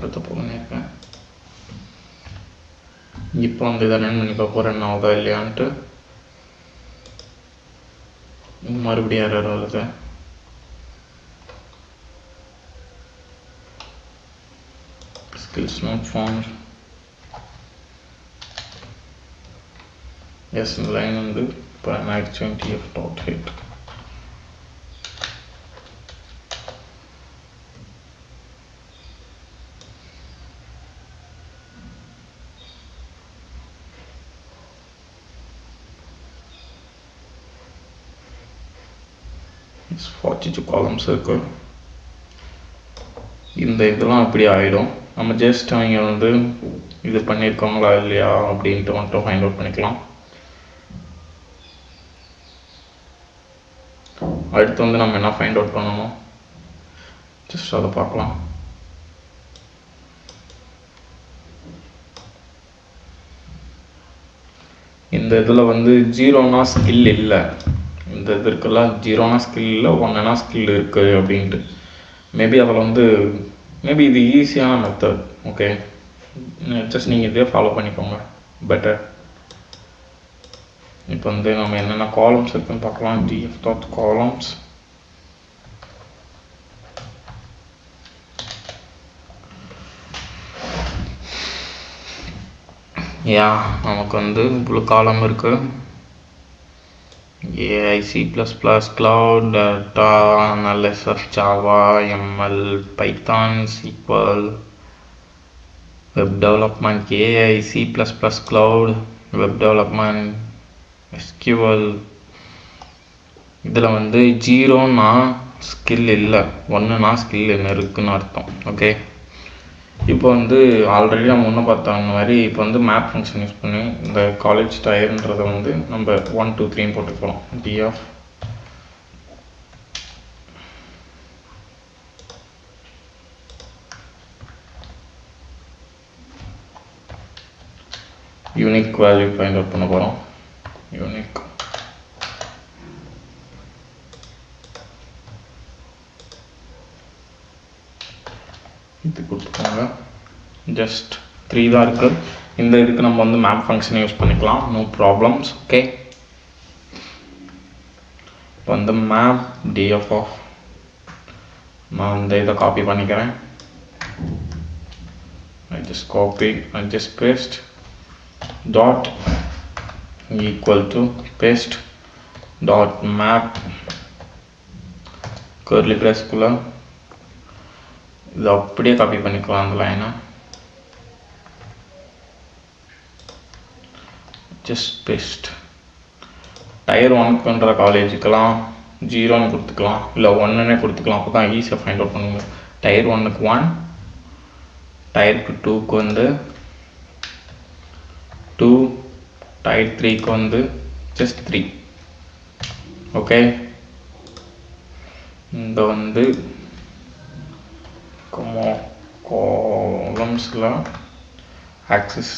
தப்பு பண்ணியிருக்கேன். இப்போ வந்து இதை ரன் பண்ணி பார்ப்போம் ரன் ஆகுதா இல்லையான்ட்டு. மறுபடியும் எரர் வருது. skills not found. yes, இந்த லைன் வந்து இப்போ ஆயிடுச்சு. tf.hit it's 42 columns இருக்கு. இந்த இதெல்லாம் அப்படி ஆகிடும். நம்ம ஜஸ்ட் அவங்க வந்து இது பண்ணியிருக்காங்களா இல்லையா அப்படின்ட்டு மட்டும் ஃபைண்ட் அவுட் பண்ணிக்கலாம். அடுத்து வந்து நம்ம என்ன ஃபைண்ட் அவுட் பண்ணணும் ஜஸ்ட் அதை பார்க்கலாம். இந்த இதில் வந்து ஜீரோனா ஸ்கில் இல்லை, இந்த இது இருக்குல்லாம் ஜீரோனா ஸ்கில் இல்லை, ஒன்றுனா ஸ்கில் இருக்குது அப்படின்ட்டு. மேபி அதில் வந்து மேபி இது ஈஸியான மெத்தட். ஓகே, ஜஸ்ட் நீங்கள் இதே ஃபாலோ பண்ணிக்கோங்க பெட்டர். இப்போ வந்து நம்ம என்னென்ன காலம்ஸ் இருக்குன்னு பார்க்கலாம். df.columns நமக்கு வந்து இவ்வளோ காலம் இருக்குது. AI, C++, Cloud, Data Analysis, Java, ML, Python, SQL, Web Development, AI, C++, Cloud, Web Development, SQL. இதில் வந்து ஜீரோனா ஸ்கில் இல்லை, ஒன்றுனா ஸ்கில் என்ன இருக்குதுன்னு அர்த்தம். ஓகே, இப்போ வந்து ஆல்ரெடி நம்ம முன்னே பார்த்த மாதிரி இப்போ வந்து மேப் ஃபங்க்ஷன் யூஸ் பண்ணி இந்த காலேஜ் டயர்ன்றதை வந்து நம்ம 1 2 3 போட்டுக்கலாம். df unique value find out பண்ண போகிறோம். யூனிக் இது கொடுத்துக்கோங்க. ஜஸ்ட் 3 தான் இருக்குது. இந்த இதுக்கு நம்ம வந்து மேப் ஃபங்க்ஷன் யூஸ் பண்ணிக்கலாம், நோ ப்ராப்ளம்ஸ். ஓகே, இப்போ வந்து மேப் df ஆஃப் நான் இந்த இதை காப்பி பண்ணிக்கிறேன். I just copy and just paste dot equal to paste dot map curly brace குள்ள இது அப்படியே காப்பி பண்ணிக்கலாம். அந்த லைனை ஜஸ்ட் பேஸ்ட். டயர் 1 பண்ணுற காலேஜுக்கெல்லாம் 0ன்னு கொடுத்துக்கலாம், இல்லை 1ன்னே கொடுத்துக்கலாம். அப்போ தான் ஈஸியாக ஃபைண்ட் அவுட் பண்ணுங்க. டயர் 1க்கு 1, டயருக்கு 2க்கு வந்து 2, டயர் 3க்கு வந்து ஜஸ்ட் 3. ஓகே, இந்த வந்து காலம்ஸில் ஆக்சிஸ்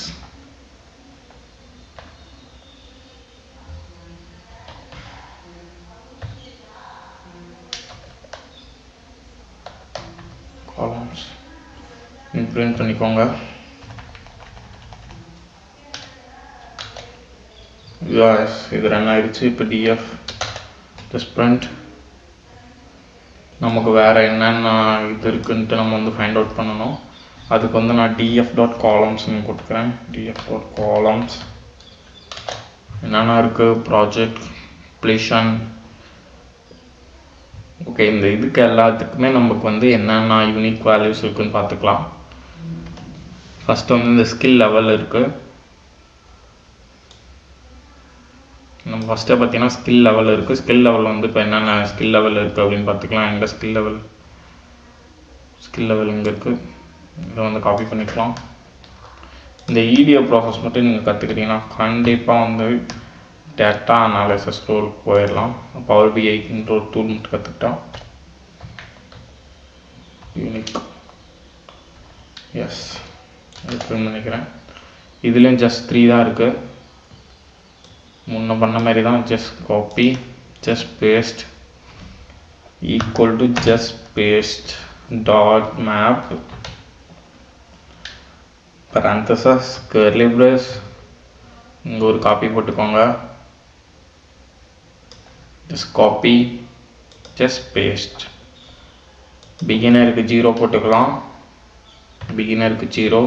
காலம்ஸ் இம்ப்ளிமெண்ட் பண்ணிக்கோங்க. இது ரன் ஆயிடுச்சு. இப்போ df just print நமக்கு வேறு என்னென்ன இது இருக்குன்ட்டு நம்ம வந்து ஃபைண்ட் அவுட் பண்ணணும். அதுக்கு வந்து நான் df.columnsன்னு கொடுக்குறேன். df.columns என்னென்ன இருக்குது, ப்ராஜெக்ட் completion. ஓகே, இந்த இதுக்கு எல்லாத்துக்குமே நமக்கு வந்து என்னென்ன யூனிக் வேல்யூஸ் இருக்குதுன்னு பார்த்துக்கலாம். ஃபஸ்ட்டு வந்து இந்த ஸ்கில் லெவல் இருக்குது. நம்ம ஃபஸ்ட்டே பார்த்தீங்கன்னா ஸ்கில் லெவல் இருக்குது. ஸ்கில் லெவல் வந்து இப்போ என்னென்ன ஸ்கில் லெவல் இருக்குது அப்படின்னு பார்த்துக்கலாம். எங்கே ஸ்கில் லெவல் இங்கே இருக்குது. இதை வந்து காப்பி பண்ணிக்கலாம். இந்த EDO ப்ராசஸ் மட்டும் நீங்கள் கற்றுக்கிட்டிங்கன்னா கண்டிப்பாக வந்து டேட்டா அனாலிசிஸ் டூலுக்கு போயிடலாம். பவர் BIன்ற ஒரு டூல் மட்டும் கற்றுக்கிட்டா யூனிக். எஸ், இருக்குன்னு நினைக்கிறேன். இதுலேயும் ஜஸ்ட் 3 தான் இருக்குது. முன்ன பண்ண மாதிரி தான். Just copy, just paste equal to just paste dot map parenthesis curly brace, இங்கே ஒரு காப்பி போட்டுக்கோங்க. just copy, just paste. பிகினருக்கு 0 போட்டுக்கலாம், பிகினருக்கு 0,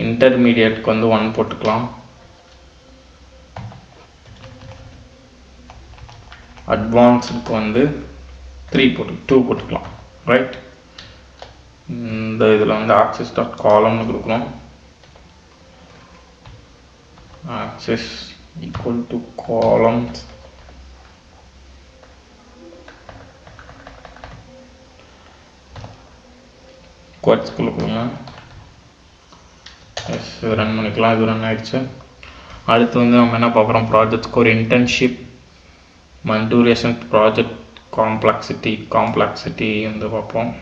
இன்டர்மீடியேட்க்கு வந்து 1 போட்டுக்கலாம், அட்வான்ஸுக்கு வந்து 2 போட்டுக்கலாம். ரைட், இந்த இதில் வந்து ஆக்சஸ் டாட் காலம்னு கொடுக்கணும். access equal to columns quotes கொடுக்கணுங்க. எஸ், ரன் பண்ணிக்கலாம். இது ரன் ஆயிடுச்சு. அடுத்து வந்து நம்ம என்ன பார்க்குறோம், ப்ராஜெக்ட்ஸ்க்கு ஒரு internship, month duration, project complexity வந்து பார்ப்போம்.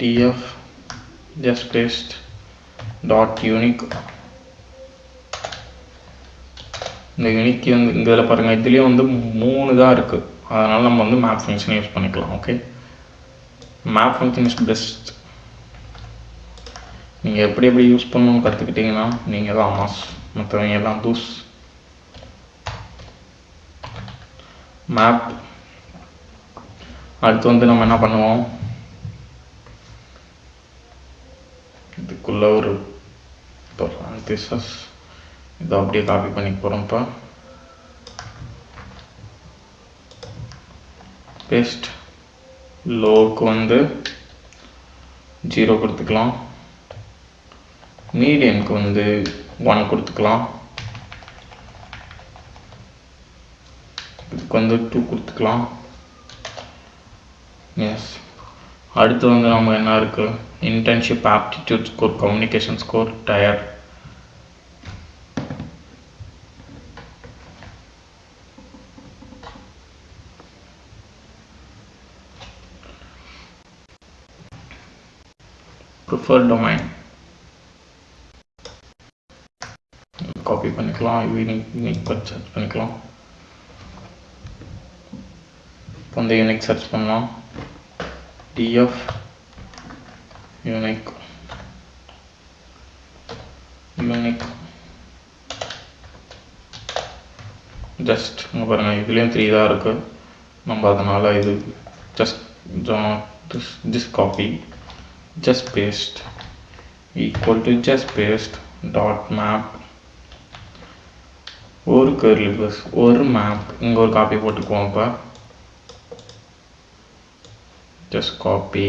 df just paste dot unique. இந்த யூனிக் வந்து இந்த இதில் பாருங்கள், இதுலேயும் வந்து 3 தான் இருக்குது. அதனால் நம்ம வந்து மேப் ஃபங்க்ஷன் யூஸ் பண்ணிக்கலாம். Okay, map function is best. நீங்கள் எப்படி யூஸ் பண்ணணும்னு கற்றுக்கிட்டிங்கன்னா நீங்கள் தான் மாஸ், மற்றவங்க எல்லாம் தூஸ். மேப். அடுத்து வந்து நம்ம என்ன பண்ணுவோம், இதுக்குள்ள ஒரு இதை அப்படியே காப்பி பண்ணி போகிறோம். இப்போ பேஸ்ட். லோக்கு வந்து 0 கொடுத்துக்கலாம், மீடியனுக்கு வந்து 1 கொடுத்துக்கலாம், இதுக்கு வந்து 2 கொடுத்துக்கலாம். எஸ், அடுத்து வந்து நம்ம என்ன இருக்குது, internship aptitude score, communication score, tier. Preferred domain copy பண்ணிக்கலாம், யூனிக் சர்ச் பண்ணிக்கலாம். இப்போ வந்து யூனிக் சர்ச் பண்ணலாம். df unique ஜஸ்ட் இங்கே பாருங்கள், இதுலேயும் 3 தான் இருக்குது. நம்ம அதனால் இது just copy, just paste equal to just paste dot map, ஒரு curly brace, ஒரு map. இங்கே ஒரு காப்பி போட்டுக்குவோம். இப்போ just copy,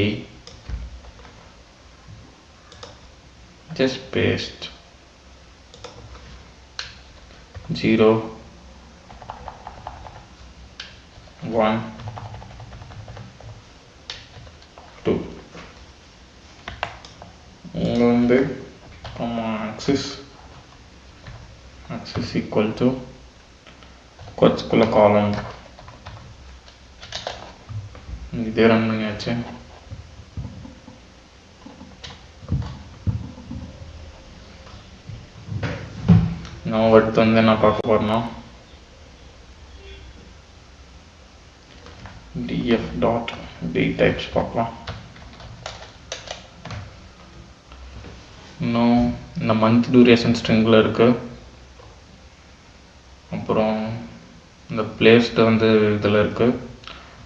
just paste 0 1 2. இங்கே வந்து axis equal to கொச்சுக்குள்ள காலம். இதே ரன் பண்ணியாச்சு. நான் அடுத்து வந்து என்ன பார்க்க போறேன்னா, df dot dtypes பார்க்கலாம். இன்னும் இந்த மந்த் டியூரேஷன் ஸ்ட்ரிங்கில் இருக்குது. அப்புறம் இந்த பிளேஸ்டு வந்து இதில் இருக்குது.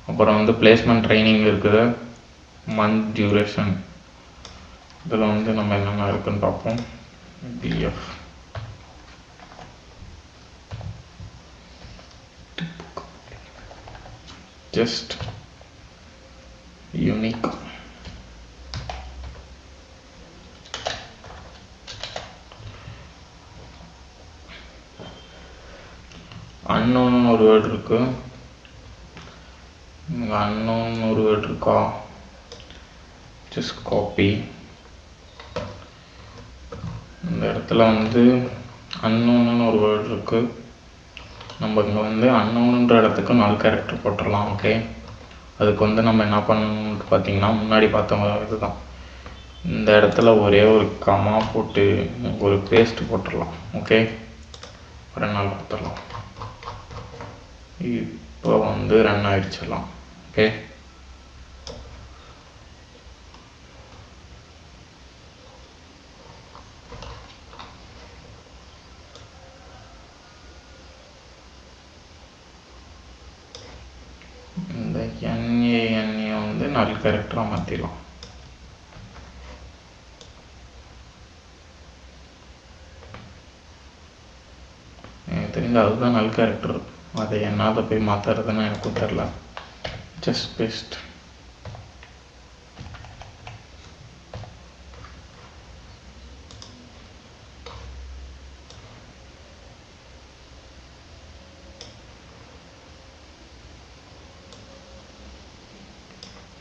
அப்புறம் வந்து பிளேஸ்மெண்ட் ட்ரைனிங் இருக்குது. மந்த் டியூரேஷன் இதில் வந்து நம்ம என்னென்ன இருக்குன்னு பார்ப்போம். df just unique unknown ஒரு வேர்ட் இருக்கு. இங்கே unknown ஒரு வேர்ட் இருக்கா, just copy. இந்த இடத்துல வந்து unknown ஒரு வேர்ட் இருக்கு. நம்ம இங்கே வந்து unknownன்ற இடத்துக்கு null கேரக்டர் போட்டுடலாம். ஓகே, அதுக்கு வந்து நம்ம என்ன பண்ணணும்னு பார்த்தீங்கன்னா, முன்னாடி பார்த்தவங்க இதுதான், இந்த இடத்துல ஒரே ஒரு கமா போட்டு ஒரு பேஸ்ட் போட்டுடலாம். ஓகே, ஒரு நாள் கொடுத்துடலாம். இப்போ வந்து ரன் ஆகிடுச்சிடலாம். ஓகே, நல் கேரக்டராக மாற்றிடலாம். எனக்கு தெரிஞ்ச அதுதான் நல் கேரக்டர். அதை என்னால் போய் மாற்றுறதுன்னு எனக்கும் தெரில. Just paste.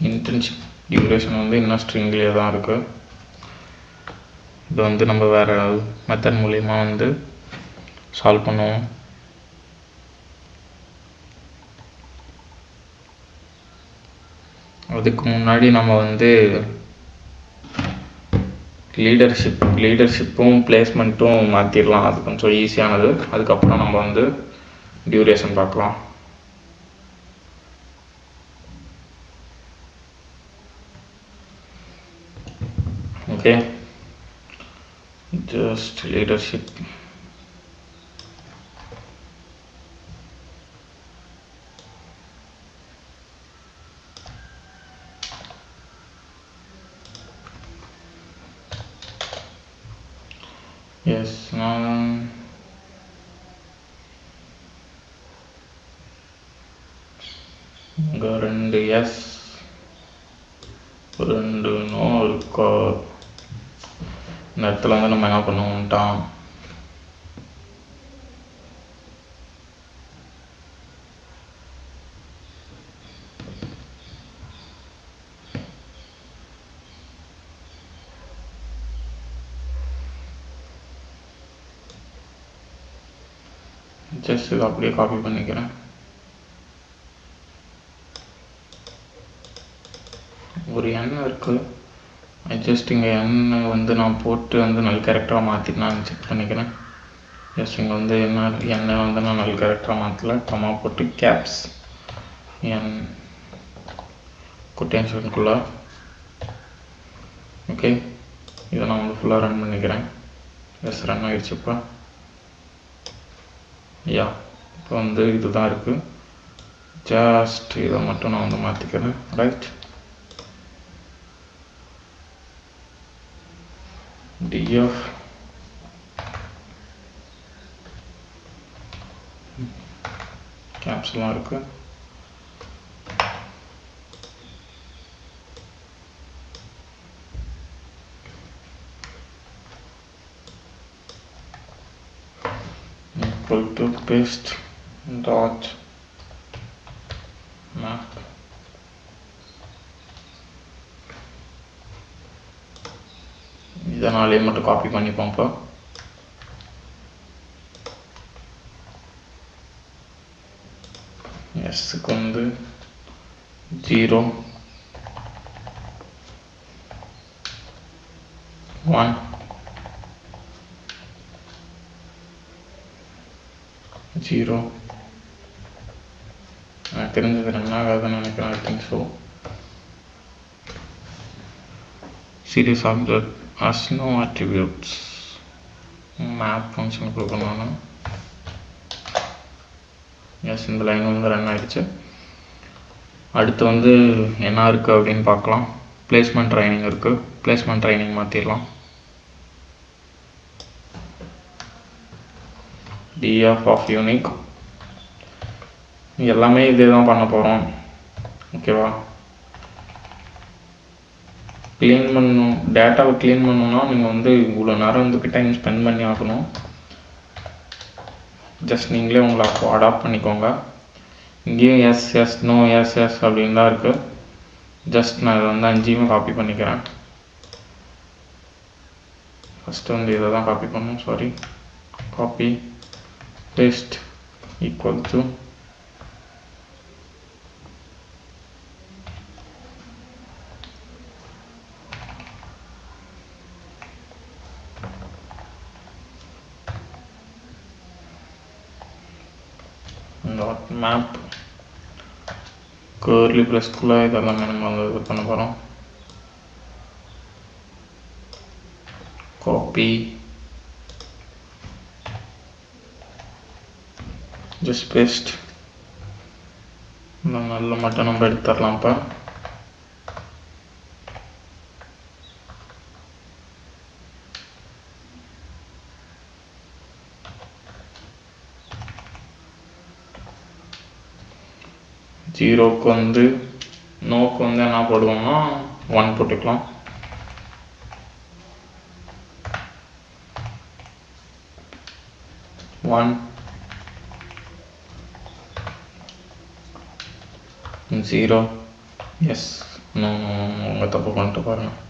இன்டர்ன்ஷிப் டியூரேஷன் வந்து இன்னும் ஸ்ட்ரிங்லேயே தான் இருக்குது. இது வந்து நம்ம வேறு மெத்தட் மூலிமா வந்து சால்வ் பண்ணுவோம். அதுக்கு முன்னாடி நம்ம வந்து லீடர்ஷிப்பும் பிளேஸ்மெண்ட்டும் மாற்றிடலாம். அது கொஞ்சம் ஈஸியானது. அதுக்கப்புறம் நம்ம வந்து டியூரேஷன் பார்க்கலாம். Okay, just leadership. Yes, now இங்கே 2 எஸ் 2 நோ இருக்கா. இந்த இடத்துல வந்து நம்ம என்ன பண்ணுவோம்ட்டான், ஜஸ்ட் இதை அப்படியே காப்பி பண்ணிக்கிறேன். ஒரு எண்ணெய் இருக்குது. ஜஸ்ட் இங்கே எண்ணெய் வந்து நான் போட்டு வந்து நல் கேரக்டராக மாற்றிட்டு நான் செக் பண்ணிக்கிறேன். ஜஸ்ட் இங்கே வந்து எண்ணெய் வந்து நான் நல் கேரக்டராக மாற்றல. கம்மா போட்டு கேப்ஸ் என் கொட்டேஷனுக்குள்ளே. ஓகே, இதை நான் வந்து ஃபுல்லாக ரன் பண்ணிக்கிறேன். எஸ், ரன் ஆகிடுச்சு. இப்போ வந்து இதுதான் இருக்குது. ஜஸ்ட் இதை மட்டும் நான் வந்து மாற்றிக்கிறேன். ரைட், df கேப்ஸ்லாம் இருக்குது. equal to paste dot map. இதனாலே மட்டும் காப்பி பண்ணிப்போம். இப்போ எஸ்க்கு வந்து 0 1 0. எனக்கு தெரிஞ்சது ரன் ஆகாதுன்னு நினைக்கிறேன். I think so. Series object has no attributes. Map function கொடுக்கணும். எஸ், இந்த லைன் வந்து ரன் ஆகிடுச்சு. அடுத்து வந்து என்ன இருக்குது அப்படின்னு பார்க்கலாம். பிளேஸ்மெண்ட் ட்ரைனிங் இருக்குது. பிளேஸ்மெண்ட் ட்ரைனிங் மாற்றிடலாம். df of unique. எல்லாமே இதே தான் பண்ண போகிறோம். ஓகேவா? க்ளீன் பண்ணணும், டேட்டாவை க்ளீன் பண்ணணுன்னா நீங்கள் வந்து இவ்வளோ நேரம் இதுக்கு டைம் ஸ்பெண்ட் பண்ணி ஆகணும். ஜஸ்ட் நீங்களே உங்களை அப்போ அடாப்ட் பண்ணிக்கோங்க. இங்கேயும் yes yes no yes yes அப்படின்னு தான் இருக்குது. ஜஸ்ட் நான் இதை வந்து 5 காப்பி பண்ணிக்கிறேன். ஃபஸ்ட்டு வந்து இதை தான் காப்பி பண்ணணும். Sorry, copy paste equal to dot map curly ப்ளஸ்க்குள்ளே இதெல்லாமே நம்ம வந்து இது பண்ண போகிறோம். Copy just paste. நல்ல மட்டும் நம்ம எடுத்துடலாம். இப்போ ஜீரோக்கு வந்து நோக்கு வந்து என்ன போடுவோம்னா 1 போட்டுக்கலாம். ஒன் 0. எஸ், உங்கள் தப்பு பண்ணிட்டு பாருங்கள்.